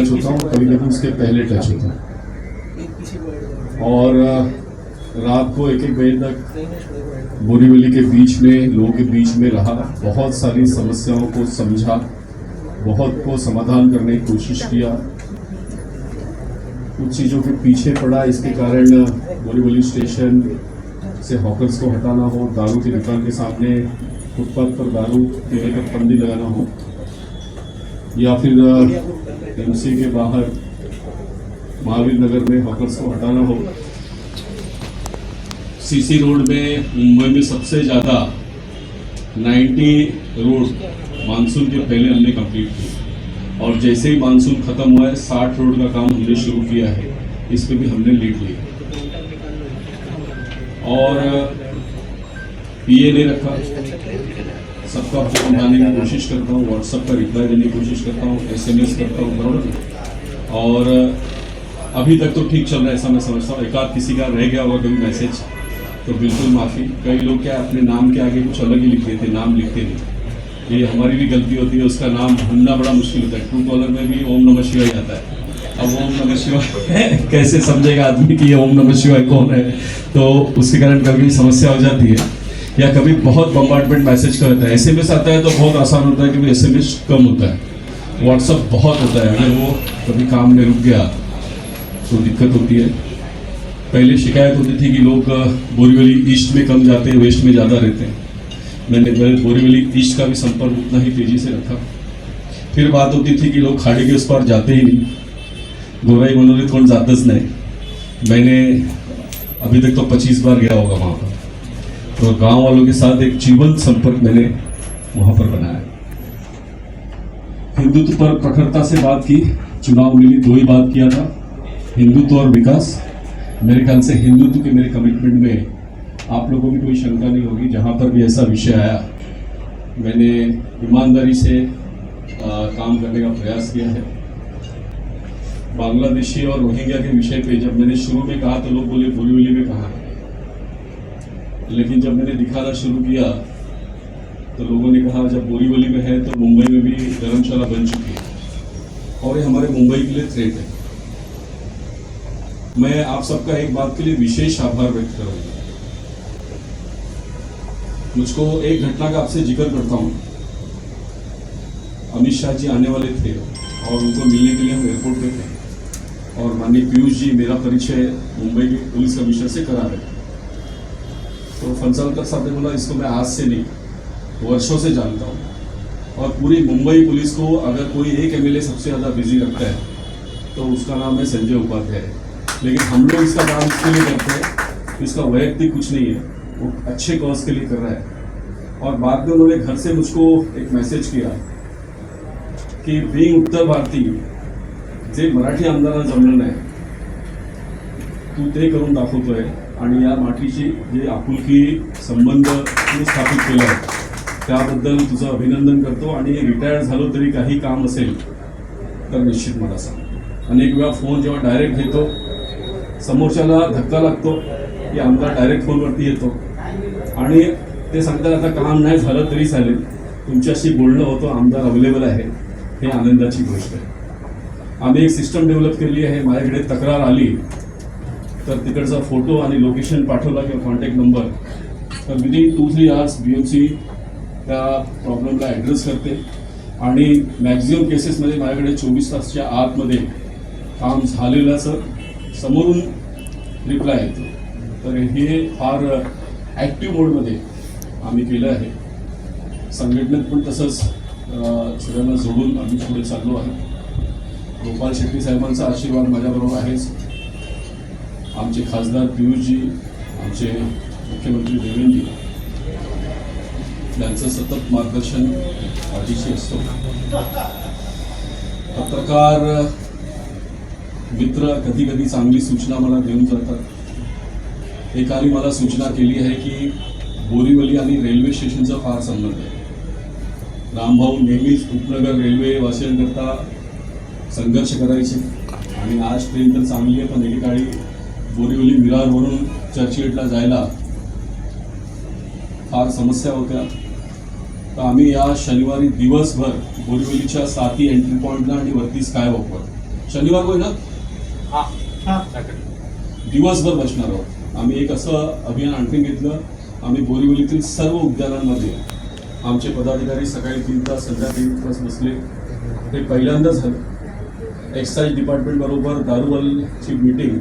Touch होता हूँ, कभी कभी उसके पहले टच होता हूँ। और रात को 1-1 बजे तक बोरीवली के बीच में, लोगों के बीच में रहा, बहुत सारी समस्याओं को समझा, बहुत को समाधान करने की कोशिश किया, कुछ चीज़ों के पीछे पड़ा। इसके कारण बोरीवली स्टेशन से हॉकर्स को हटाना हो, दारू की दुकान के सामने फुटपाथ पर दारू पीने का बंदी लगाना हो, या फिर एमसी के बाहर महावीर नगर में हॉकर्स को हटाना हो। सीसी रोड में मुंबई में सबसे ज़्यादा 90 रोड मानसून के पहले हमने कंप्लीट किया, और जैसे ही मानसून खत्म हुआ है 60 रोड का काम हमने शुरू किया है। इस पे भी हमने लीड ली और पीए नहीं रखा। सबका फोन उठाने की कोशिश करता हूँ, व्हाट्सएप पर रिप्लाई देने की कोशिश करता हूँ, SMS करता हूँ, बराबर। और अभी तक तो ठीक चल रहा है ऐसा मैं समझता हूँ। एक आध किसी का रह गया होगा कभी मैसेज तो बिल्कुल माफ़ी। कई लोग क्या अपने नाम के आगे कुछ अलग ही लिख देते, नाम लिखते नहीं। ये हमारी भी गलती होती है, उसका नाम ढूंढना बड़ा मुश्किल होता है। ट्रू कॉलर में भी ओम नमः शिवाय आता है। अब ओम नमः शिवाय कैसे समझेगा आदमी कि ये ओम नमः शिवाय कौन है, तो उसके कारण कभी समस्या हो जाती है। या कभी बहुत बम्बार्डमेंट मैसेज करता है, SMS आता है तो बहुत आसान होता है, क्योंकि SMS कम होता है, व्हाट्सअप बहुत होता है। अगर वो कभी काम में रुक गया तो दिक्कत होती है। पहले शिकायत होती थी कि लोग बोरीवली ईस्ट में कम जाते हैं, वेस्ट में ज़्यादा रहते हैं। मैंने बोरीवली ईस्ट का भी संपर्क उतना ही तेज़ी से रखा। फिर बात होती थी कि लोग खाड़ी के उस पार जाते ही नहीं, गोराई मनोरीत कौन जातच नहीं। मैंने अभी तक तो 25 बार गया होगा वहाँ पर, तो गांव वालों के साथ एक जीवंत संपर्क मैंने वहाँ पर बनाया। हिंदुत्व पर प्रखरता से बात की। चुनाव में भी 2 ही बात किया था, हिंदुत्व और विकास। मेरे ख्याल से हिंदुत्व के मेरे कमिटमेंट में आप लोगों की कोई शंका नहीं होगी। जहाँ पर भी ऐसा विषय आया, मैंने ईमानदारी से काम करने का प्रयास किया है। बांग्लादेशी और रोहिंग्या के विषय पे जब मैंने शुरू में कहा तो लोग बोले बोरीवली में कहाँ है, लेकिन जब मैंने दिखाना शुरू किया तो लोगों ने कहा जब बोरीवली में है तो मुंबई में भी धर्मशाला बन चुकी है, और ये हमारे मुंबई के लिए थ्रेट है। मैं आप सबका एक बात के लिए विशेष आभार व्यक्त करूंगा। मुझको एक घटना का आपसे जिक्र करता हूं। अमित शाह जी आने वाले थे और उनको मिलने के लिए हम एयरपोर्ट पे थे, और माननीय पीयूष जी मेरा परिचय मुंबई के पुलिस कमिश्नर से करा रहे थे। तो फंसालकर साहब ने बोला इसको मैं आज से नहीं, वर्षों से जानता हूँ, और पूरी मुंबई पुलिस को अगर कोई एक MLA सबसे ज़्यादा बिजी रखता है तो उसका नाम है संजय उपाध्याय। लेकिन हम लोग इसका काम इसके लिए करते हैं, इसका वैयक्तिक कुछ नहीं है, वो अच्छे कॉज के लिए कर रहा है। और बाद में उन्होंने घर से मुझको एक मैसेज किया की बीइंग उत्तर भारतीय जे मराठी आमदारांना जमलं नाही तू ते करून दाखवतोय, आणि या मातीची जे आपुलकी संबंध तू स्थापित केला आहे त्याबद्दल तुझं अभिनंदन करतो, आणि रिटायर्ड झालो तरी काही काम असेल तर निश्चित मला सांग। अनेक वेळा फोन जेव्हा डायरेक्ट घेतो समोरच्याला धक्का लागतो की आमदार डायरेक्ट फोनवरती येतो आणि ते सांगतात आता काम नाही झालं तरी चालेल, तुमच्याशी बोलणं होतं, आमदार अवेलेबल आहे, हे आनंदाची गोष्ट आहे। आम्ही एक सिस्टम डेव्हलप केली आहे। माझ्याकडे तक्रार आली तर तिकडचा फोटो आणि लोकेशन पाठवला किंवा कॉन्टॅक्ट नंबर, तर विदिन 2-3 आवर्स BMC त्या प्रॉब्लेमला ॲड्रेस करते, आणि मॅक्झिमम केसेसमध्ये माझ्याकडे 24 तासच्या आतमध्ये काम झालेल्याचं समोरून रिप्लाय येतो। तर हे फार ॲक्टिव्ह मोडमध्ये आम्ही केलं आहे। संघटनेत पण तसंच सगळ्यांना जोडून आम्ही पुढे चाललो आहे। गोपाल शेट्टी साहेबांचा आशीर्वाद माझ्याबरोबर आहेच। आमचे खासदार पीयूषजी, आमचे मुख्यमंत्री देवेंद्रजी यांचं सतत मार्गदर्शन पाठीशी असतो। पत्रकार मित्र कधी कधी चांगली सूचना मला देऊन जातात। एकाने मला सूचना केली आहे की बोरीवली आणि रेल्वे स्टेशनचा फार संबंध आहे। रामभाऊ नेहमीच उपनगर रेल्वे वासियांकरता संघर्ष करायचे, आणि आज ट्रेन तर चांगली आहे, पण एकेकाळी बोरीवली विरारवरून चर्चगेटला जायला फार समस्या होत्या। तर आम्ही या शनिवारी दिवसभर बोरीवलीच्या 7 एंट्री पॉईंटला आणि वरती स्कायवॉकवर शनिवार होय ना, हां दिवसभर बसणार आहोत आम्ही. एक असं अभियान आणखी घेतलं. आम्ही बोरिवलीतील सर्व उद्यानांमध्ये आमचे पदाधिकारी सकाळी 3 तास, संध्याकाळी 3 तास बसले. ते पहिल्यांदा झालं. एक्साईज डिपार्टमेंट बरोबर दारूवाल्यांची मीटिंग,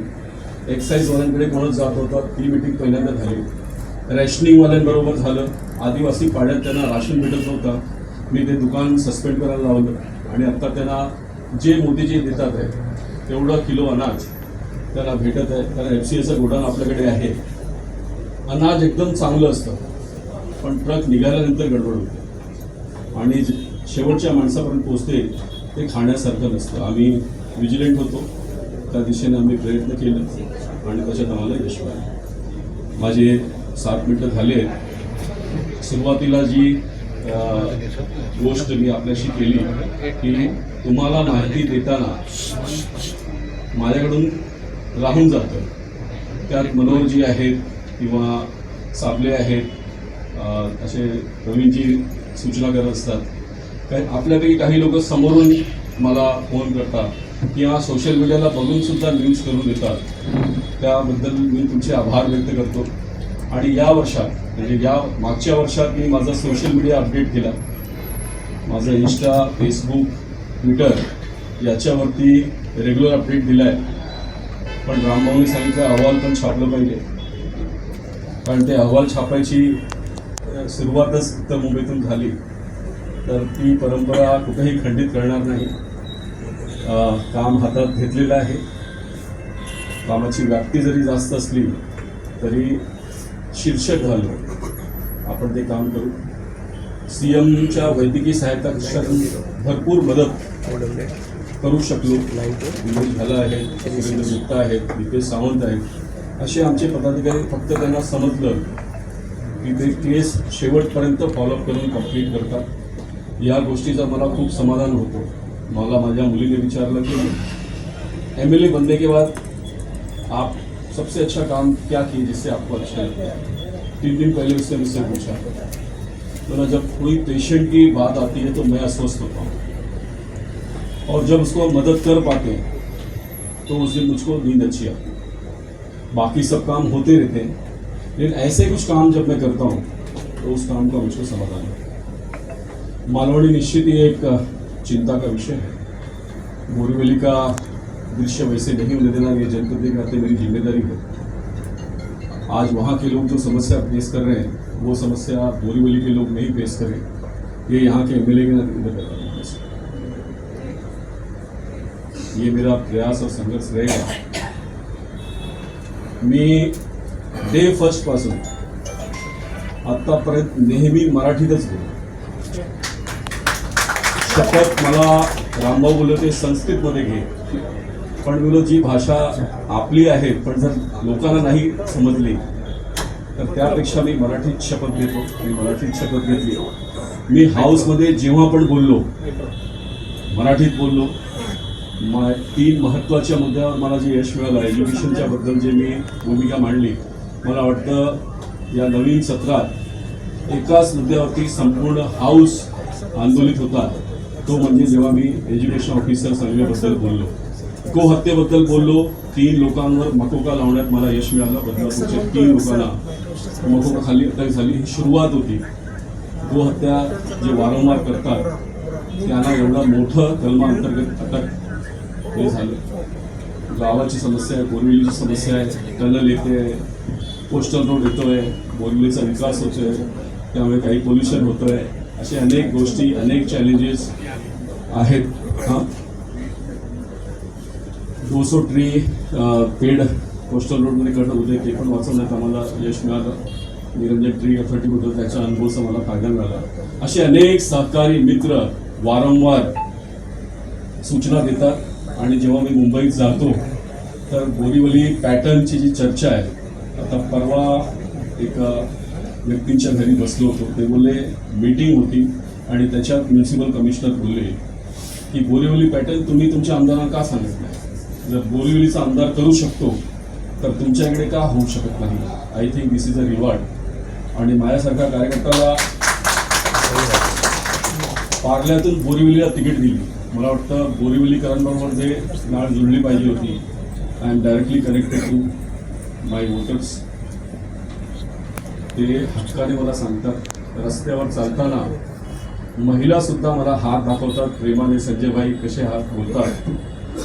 एक्साईजवाल्यांकडे कोणच जात होता, ती मीटिंग पहिल्यांदा झाली. रॅशनिंगवाल्यांबरोबर झालं. आदिवासी पाड्यात त्यांना राशन भेटत नव्हतं, मी ते दुकान सस्पेंड करायला लावलं. आणि आत्ता त्यांना जे मोदीजी देतात आहे तेवढं किलो अनाज त्याला भेटत आहे. कारण FCAचं गोडाऊन आपल्याकडे आहे. अनाज एकदम चांगलं असतं, पण ट्रक निघाल्यानंतर गडबड होते आणि शेवटच्या माणसापर्यंत पोहोचते ते खाण्यासारखं नसतं. आम्ही विजिलंट होतो, त्या दिशेने आम्ही प्रयत्न केले आणि त्याच्यात आम्हाला यश मिळालं. माझे 7 मिनिटं झाले आहेत. सुरुवातीला जी गोष्ट मी आपल्याशी केली की तुम्हाला माहिती देताना माझ्याकडून राहून जातं. त्यात मनोहरजी आहेत किंवा साबले आहेत, असे नवीनची सूचना करत असतात. काही आपल्यापैकी काही लोक समोरून मला फोन करतात किंवा सोशल मीडियाला बघून सुद्धा न्यूज करून देतात. त्याबद्दल मी तुमचे आभार व्यक्त करतो. आणि या वर्षात म्हणजे या मागच्या वर्षात मी माझा सोशल मीडिया अपडेट केला. माझं इंस्टा, फेसबुक, ट्विटर याच्यावरती रेग्युलर अपडेट दिला आहे. पण रामभाऊने सांगितलं अहवाल पण छापलं पाहिजे, कारण ते अहवाल छापायची सुरुवातच तर मुंबईतून झाली, तर ती परंपरा कुठेही खंडित करणार नाही. काम हातात घेतलेलं आहे. कामाची व्याप्ती जरी जास्त असली तरी शीर्षक घालून आपण ते काम करू. CMच्या वैद्यकीय सहायता कक्षातून भरपूर मदत करू शकलो. दिनेश झाला आहे, सुरेंद्र गुप्ता आहेत, दीपेश सावंत आहेत, असे आमचे पदाधिकारी. फक्त त्यांना समजलं की ते केस शेवटपर्यंत फॉलोअप करून कंप्लीट करतात. या गोष्टीचा मला खूप समाधान होतो. मला माझ्या मुलीने विचारलं की MLA बनने के बाद आप सबसे अच्छा काम क्या किए जिससे आपको अच्छा लगा. 3 दिन पहले उसने मुझसे पूछा. तो ना जब कोई पेशेंट की बात आती है तो मैं अस्वस्थ होता हूँ, और जब उसको मदद कर पाते हैं तो उस दिन मुझको नींद अच्छी आती है. बाकी सब काम होते रहते हैं, लेकिन ऐसे कुछ काम जब मैं करता हूँ तो उस काम का मुझको समाधान है. मालवणी निश्चित ही एक चिंता का विषय है. बोरीवली का दृश्य वैसे नहीं होने देना, ये जनपद के नाते मेरी जिम्मेदारी है. आज वहाँ के लोग जो समस्या फेस कर रहे हैं वो समस्या बोरीवली के लोग नहीं फेस करें, ये यहाँ के MLA के नाते कर रहा हूँ. ये मेरा प्रयास और संघर्ष रहेगा. मी डे फर्स्ट पासून आतापर्यंत नेहमी मराठीतच बोलतो. शपथ मला रामभाऊ बोलले होते संस्कृतमध्ये घे, पण बोलो जी भाषा आपली आहे पण जर लोकांना नाही समजली तर त्यापेक्षा मी मराठीत शपथ घेतो. मी मराठीत शपथ घेतली. मी हाऊसमध्ये जेव्हा पण बोललो मराठीत बोललो. 3 महत्त्वाच्या मुद्द्यावर मला जे यश मिळालं, एज्युकेशनच्या बद्दल जे मी भूमिका मांडली, मला वाटतं या नवीन सत्रात एकाच मुद्द्यावरती संपूर्ण हाऊस आंदोलित होता. तो म्हणजे जेव्हा मी एज्युकेशन ऑफिसर संघटनेबद्दल बोललो, गोहत्येबद्दल बोललो. 3 लोकांवर मकोका लावण्यात मला यश मिळालं. बदलापूरच्या 3 लोकांना मकोका खाली अटक झाली. ही सुरुवात होती. गोहत्या जे वारंवार करतात त्यांना एवढं मोठं कलमाअंतर्गत अटक हे झालं. गावाची समस्या आहे, बोरिवलीची समस्या आहे, टनल येते आहे, कोस्टल रोड येतोय, बोरिवलीचा विकास होतोय, त्यामुळे काही पोल्युशन होतंय. असे अनेक गोष्टी, अनेक चॅलेंजेस आहेत. हां, 200 ट्री पेड कोस्टल रोडमध्ये करणं होते, ते पण वाचवण्यात आम्हाला यश मिळालं. निरंजन ट्री ऑथॉरिटी होतं, त्याच्या अनुभवाचा मला फायदा मिळाला. असे अनेक सहकारी मित्र वारंवार सूचना देतात. आणि जेव्हा मी मुंबईत जातो तर बोरीवली पॅटर्नची जी चर्चा आहे, आता परवा एका व्यक्तींच्या घरी बसलो होतो, ते बोलले मीटिंग होती आणि त्याच्यात म्युन्सिपल कमिशनर बोलले की बोरीवली पॅटर्न तुम्ही तुमच्या आमदारांना का सांगत नाही. जर बोरीवलीचा आमदार करू शकतो तर तुमच्याकडे का होऊ शकत नाही. I think this is a reward. आणि माझ्यासारख्या कार्यकर्त्याला पार्ल्यातून बोरीवलीला तिकीट दिली मला वाटतं बोरिवलीकरांबरोबर जे नाळ जुळली पाहिजे होती. I am directly connected to my voters. ते हक्काने मला सांगतात, रस्त्यावर चालताना महिलासुद्धा मला हात दाखवतात प्रेमाने, संजयभाई कसे हात बोलतात.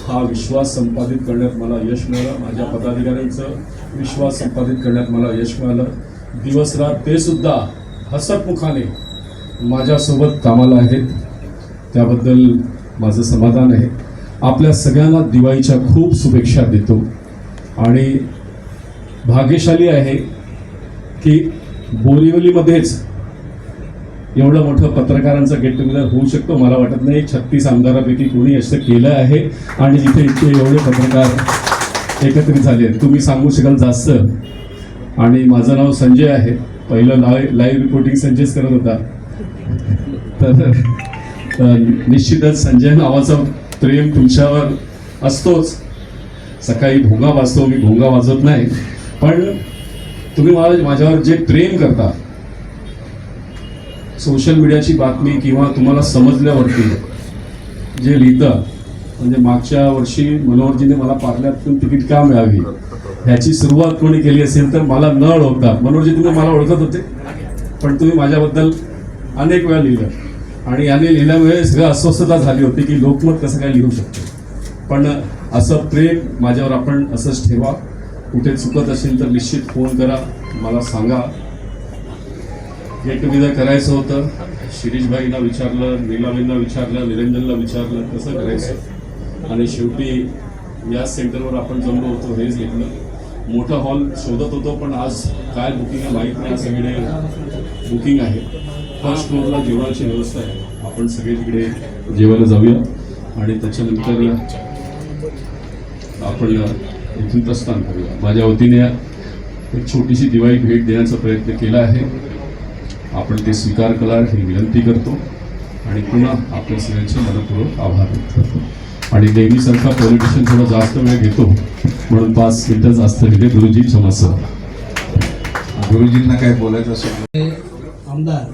हा विश्वास संपादित करण्यात मला यश मिळालं. माझ्या पदाधिकाऱ्यांचं विश्वास संपादित करण्यात मला यश मिळालं. दिवसरात ते सुद्धा हसतमुखाने माझ्यासोबत कामाला आहेत. त्याबद्दल माझं समाधान आहे. आपल्या सगळ्यांना दिवाळीच्या खूप शुभेच्छा देतो आणि भाग्यशाली आहे की बोरिवलीमध्येच एवढं मोठं पत्रकारांचं गेट टुगेदर होऊ शकतो. मला वाटत नाही 36 आमदारापैकी कोणी असं केलं आहे आणि जिथे इतके एवढे पत्रकार एकत्रित झाले. तुम्ही सांगू शकाल जास्त. आणि माझं नाव संजय आहे. पहिलं लाईव्ह रिपोर्टिंग संजयच करत होता. तर निश्चितच संजय नावाचं प्रेम तुमच्यावर असतोच. सकाळी भोंगा वाजतो, मी भोंगा वाजवत नाही, पण तुम्ही माझ्यावर जे प्रेम करता, सोशल मीडियाची बातमी किंवा तुम्हाला समजल्यावरती जे लिहितं, म्हणजे मागच्या वर्षी मनोहरजीने मला पार्ल्यातून तिकीट का मिळावी ह्याची सुरुवात कोणी केली असेल तर मला न ओळखता. मनोहरजी तुम्ही मला ओळखत होते, पण तुम्ही माझ्याबद्दल अनेक वेळा लिहिलं आणि याने लिहिल्यामुळे सगळं अस्वस्थता झाली होती की लोकमत कसं काय लिहू शकतो. पण असं प्रेम माझ्यावर आपण असंच ठेवा. कुठे चुकत असेल तर निश्चित फोन करा, मला सांगा. गेट टुगेदर करायचं होतं. शिरीषभाईंना विचारलं, नीलाबाईंना विचारलं, निरंजनला विचारलं कसं करायचं आणि शेवटी या सेंटरवर आपण जमलो होतो. हेच घेतलं. मोठा हॉल शोधत होतो, पण आज काय बुकिंग आहे माहीत नाही. आज सगळे बुकिंग आहे. फर्स्ट फ्लोअरला जेवणाची व्यवस्था आहे. आपण सगळे तिकडे जेवायला जाऊया आणि त्याच्यानंतर आपण इथून प्रस्थान करूया. माझ्या वतीने एक छोटीशी दिवाळी भेट देण्याचा प्रयत्न केला आहे. आपण ते स्वीकार करा ही विनंती करतो आणि पुन्हा आपल्या सगळ्यांचे मनपूर्वक आभार व्यक्त करतो. आणि नेहमीसारखा पॉलिटिशियन थोडा जास्त वेळ घेतो म्हणून 5 मिनिटं जास्त दिले. गुरुजी क्षमस्व. गुरुजींना काय बोलायचं असेल. आमदार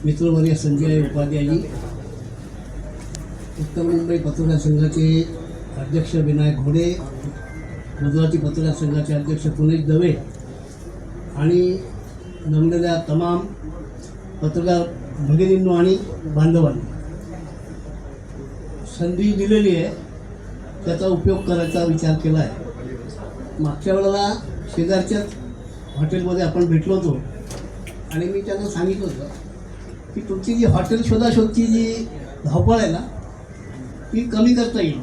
मित्रवर्य संजय उपाध्याय, उत्तर मुंबई पत्रकार संघाचे अध्यक्ष विनायक घोडे, गुजराती पत्रकार संघाचे अध्यक्ष पुनेश दवे आणि जमलेल्या तमाम पत्रकार भगिनींनो आणि बांधवांनी संधी दिलेली आहे, त्याचा उपयोग करायचा विचार केला आहे. मागच्या वेळेला शेजारच्याच हॉटेलमध्ये आपण भेटलो होतो आणि मी त्यांना सांगितलं होतं की तुमची जी हॉटेल शोधाशोधची जी धावपळ आहे ना ती कमी करता येईल,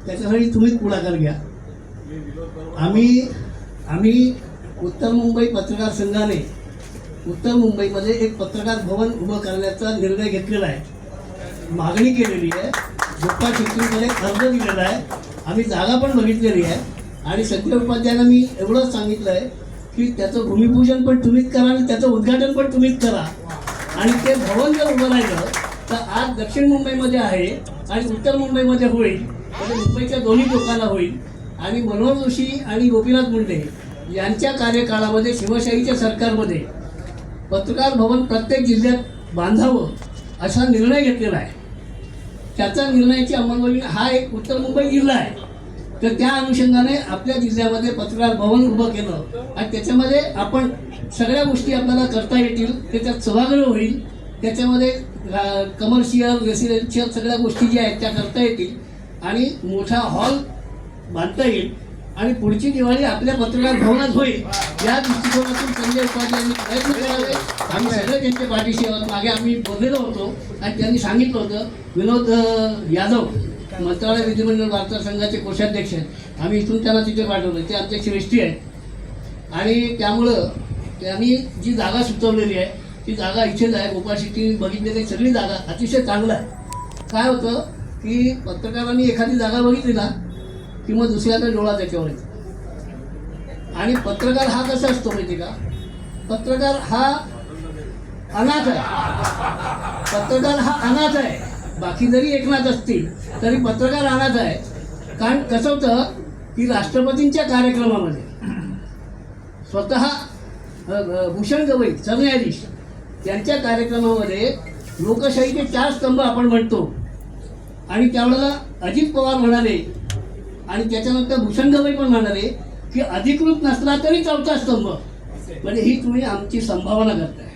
त्याच्यासाठी तुम्हीच पुढाकार घ्या. आम्ही उत्तर मुंबई पत्रकार संघाने उत्तर मुंबईमध्ये एक पत्रकार भवन उभं करण्याचा निर्णय घेतलेला आहे. मागणी केलेली आहे, गोपाळ शेट्टींकडे अर्ज दिलेला आहे, आम्ही जागा पण बघितलेली आहे. आणि संजय उपाध्यायांना मी एवढंच सांगितलं आहे की त्याचं भूमिपूजन पण तुम्हीच करा आणि त्याचं उद्घाटन पण तुम्हीच करा. आणि ते भवन जर उभं राहिलं तर आज दक्षिण मुंबईमध्ये आहे आणि उत्तर मुंबईमध्ये होईल, म्हणजे मुंबईच्या दोन्ही टोकाला होईल. आणि मनोहर जोशी आणि गोपीनाथ मुंडे यांच्या कार्यकाळामध्ये शिवशाहीच्या सरकारमध्ये पत्रकार भवन प्रत्येक जिल्ह्यात बांधावं असा निर्णय घेतलेला आहे. त्याचा निर्णयाची अंमलबजावणी हा एक उत्तर मुंबई जिल्हा आहे, तर त्या अनुषंगाने आपल्या जिल्ह्यामध्ये पत्रकार भवन उभं केलं आणि त्याच्यामध्ये आपण सगळ्या गोष्टी आपल्याला करता येतील. त्याच्यात सभागृह होईल, त्याच्यामध्ये कमर्शियल रेसिडेन्शियल सगळ्या गोष्टी ज्या आहेत त्या करता येतील आणि मोठा हॉल बांधता येईल आणि पुढची दिवाळी आपल्या पत्रकार भवनात होईल. या दृष्टिकोनातून संजय उपाध्यायांनी प्रयत्न करावे. आम्ही सगळे त्यांच्या पाठीशी आहोत. मागे आम्ही बोललेलो होतो आणि त्यांनी सांगितलं होतं. विनोद यादव मंत्रालय विधिमंडळ वार्ता संघाचे कोषाध्यक्ष आहेत. आम्ही इथून त्यांना तिथे पाठवलं, ते आमचे श्रेष्ठी आहेत. आणि त्यामुळं त्यांनी जी जागा सुचवलेली आहे ती जागा इथेच आहे. गोपाळ शेट्टी बघितलेली सगळी जागा अतिशय चांगलं आहे. काय होतं की पत्रकारांनी एखादी जागा बघितली ना की मग दुसऱ्याचा डोळा त्याच्यावर येतो. आणि पत्रकार हा कसा असतो माहिती का, पत्रकार हा अनाथ आहे. पत्रकार हा अनाथ आहे. बाकी जरी एकनाथ असतील तरी पत्रकार अनाथ आहे. कारण कसं होतं की राष्ट्रपतींच्या कार्यक्रमामध्ये स्वतः भूषण गवई सरन्यायाधीश यांच्या कार्यक्रमामध्ये लोकशाहीचे 4 स्तंभ आपण म्हणतो आणि त्यावेळेला अजित पवार म्हणाले आणि त्याच्यानंतर भूषण गवई पण म्हणाले की अधिकृत नसला तरी 4था स्तंभ. म्हणजे ही तुम्ही आमची संभावना करताय,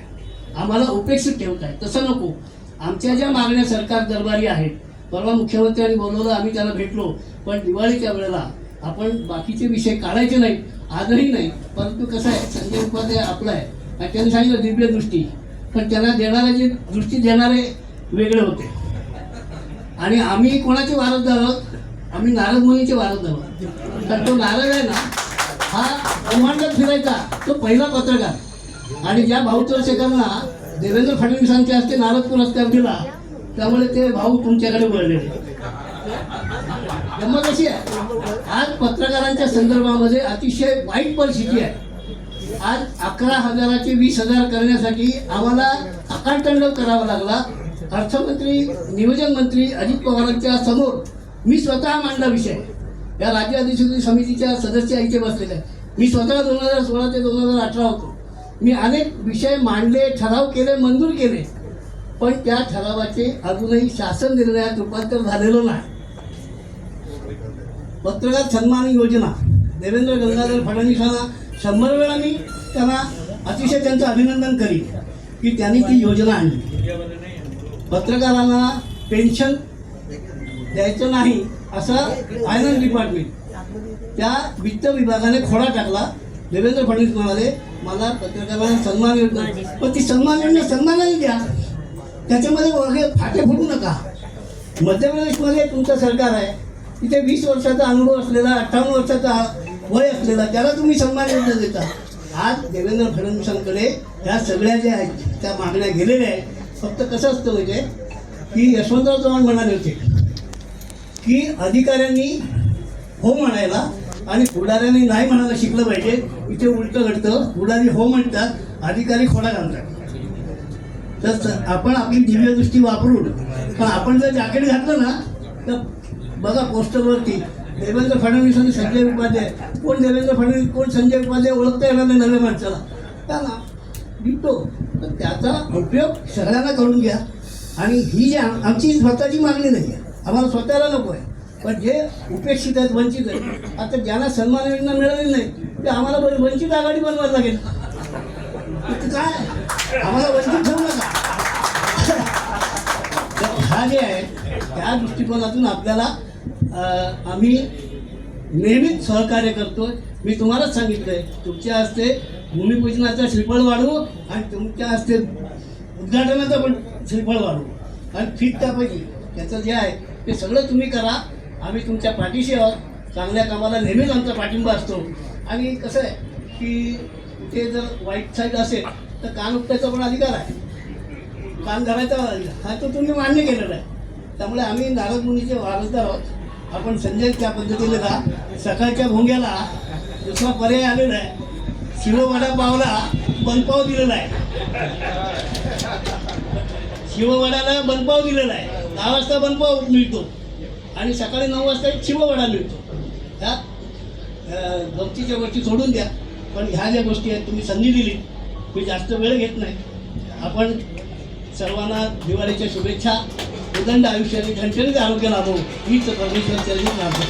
आम्हाला उपेक्षित ठेवताय. तसं नको. आमच्या ज्या मागण्या सरकार दरबारी आहेत, परवा मुख्यमंत्र्यांनी बोलवलं, आम्ही त्याला भेटलो, पण दिवाळीच्या वेळेला आपण बाकीचे विषय काढायचे नाहीत, आजही नाही. परंतु कसं आहे, संजय उपाध्याय आपला आहे आणि त्यांनी सांगितलं दिव्य दृष्टी, पण त्यांना देणारे जे दृष्टी देणारे वेगळे होते आणि आम्ही कोणाचे वारसदार आहोत? आम्ही नारद मुनीचे वारसदार आहोत. तर तो नारद आहे ना, हा ब्रह्मांडात फिरायचा तो पहिला पत्रकार आणि ज्या भाऊ चर्चेकरांना देवेंद्र फडणवीसांच्या हस्ते नारद पुरस्कार दिला, त्यामुळे ते भाऊ तुमच्याकडे वळलेले. गंमत अशी आहे, आज पत्रकारांच्या संदर्भामध्ये अतिशय वाईट परिस्थिती आहे. आज 11,000चे 20,000 करण्यासाठी आम्हाला अकालतांडव करावा लागला. अर्थमंत्री नियोजन मंत्री अजित पवारांच्या समोर मी स्वतः मांडला विषय. या राज्य अधिसूचना समितीच्या सदस्य इथे बसलेले आहे. मी स्वतः 2016 ते 2018 होतो. मी अनेक विषय मांडले, ठराव केले, मंजूर केले, पण त्या ठरावाचे अजूनही शासन निर्णयात रूपांतर झालेलं नाही. पत्रकार सन्मान योजना देवेंद्र गंगाधर फडणवीसांना 100 वेळा मी त्यांना अतिशय त्यांचं अभिनंदन करीन की त्यांनी ती योजना आणली. पत्रकारांना पेन्शन द्यायचं नाही असं फायनान्स डिपार्टमेंट त्या वित्त विभागाने खोडा टाकला. देवेंद्र फडणवीस म्हणाले मला पत्रकारांना सन्मान योजना, पण ती सन्मान योजना सन्मानाने द्या, त्याच्यामध्ये वगैरे फाटे फुटू नका. मध्य प्रदेशमध्ये तुमचं सरकार आहे, तिथे 20 वर्षाचा अनुभव असलेला, 58 वर्षाचा वय असलेला, त्याला तुम्ही सन्मान योजना देता. आज देवेंद्र फडणवीसांकडे ह्या सगळ्या ज्या आहेत त्या मागण्या गेलेल्या आहेत. फक्त कसं असतं म्हणजे की यशवंतराव चव्हाण म्हणाले होते की अधिकाऱ्यांनी हो म्हणायला आणि पुढाऱ्यांनी नाही म्हणायला शिकलं पाहिजे. इथे उलटं घडतं, पुढारी हो म्हणतात, अधिकारी खोडा घालतात. तर आपण आपली दिव्य दृष्टी वापरून, पण आपण जर जॅकेट घातलं ना तर बघा पोस्टरवरती देवेंद्र फडणवीस आणि संजय उपाध्याय, कोण देवेंद्र फडणवीस कोण संजय उपाध्याय ओळखता येणार नाही नव्या माणसाला, त्यांना दिसतो. तर त्याचा उपयोग सगळ्यांना करून घ्या. आणि ही जी आमची स्वतःची मागणी नाही आहे, आम्हाला स्वतःला नको आहे, पण जे उपेक्षित आहेत, वंचित आहेत, आता ज्यांना सन्मान योजना मिळालेली नाही ते आम्हाला वंचित आघाडी बनवायला लागेल. काय आम्हाला वंचित ठेवू नका. हा जे आहे त्या दृष्टिकोनातून आपल्याला आम्ही नेहमीच सहकार्य करतो. मी तुम्हालाच सांगितलं आहे, तुमच्या हस्ते भूमिपूजनाचा श्रीफळ वाढवू आणि तुमच्या हस्ते उद्घाटनाचा पण श्रीफळ वाढवू आणि फिट त्यापैकी त्याचं जे आहे ते सगळं तुम्ही करा. आम्ही तुमच्या पाठीशी आहोत. चांगल्या कामाला नेहमीच आमचा पाठिंबा असतो. आणि कसं आहे की ते जर वाईट साईड असेल तर कान उपटायचा पण अधिकार आहे, कान धरायचा हा तो तुम्ही मान्य केलेला आहे. त्यामुळे आम्ही नारद मुनीचे वारसदार आहोत. आपण संजय त्या पद्धतीने का सकाळच्या भोंग्याला दुसरा पर्याय आलेला आहे. शिववडा पावला बनपाव दिलेला आहे, शिववड्याला बनपाव दिलेला आहे. 10 वाजता बनपाव मिळतो आणि सकाळी 9 वाजता एक शिववडा मिळतो. ह्या गमतीच्या गोष्टी सोडून द्या, पण ह्या ज्या गोष्टी आहेत तुम्ही संधी दिली, मी जास्त वेळ घेत नाही. आपण सर्वांना दिवाळीच्या शुभेच्छा, उदंड आयुष्याने ठणठणीत आरोग्य लाभो हीच परमेश्वर चरणी प्रार्थना.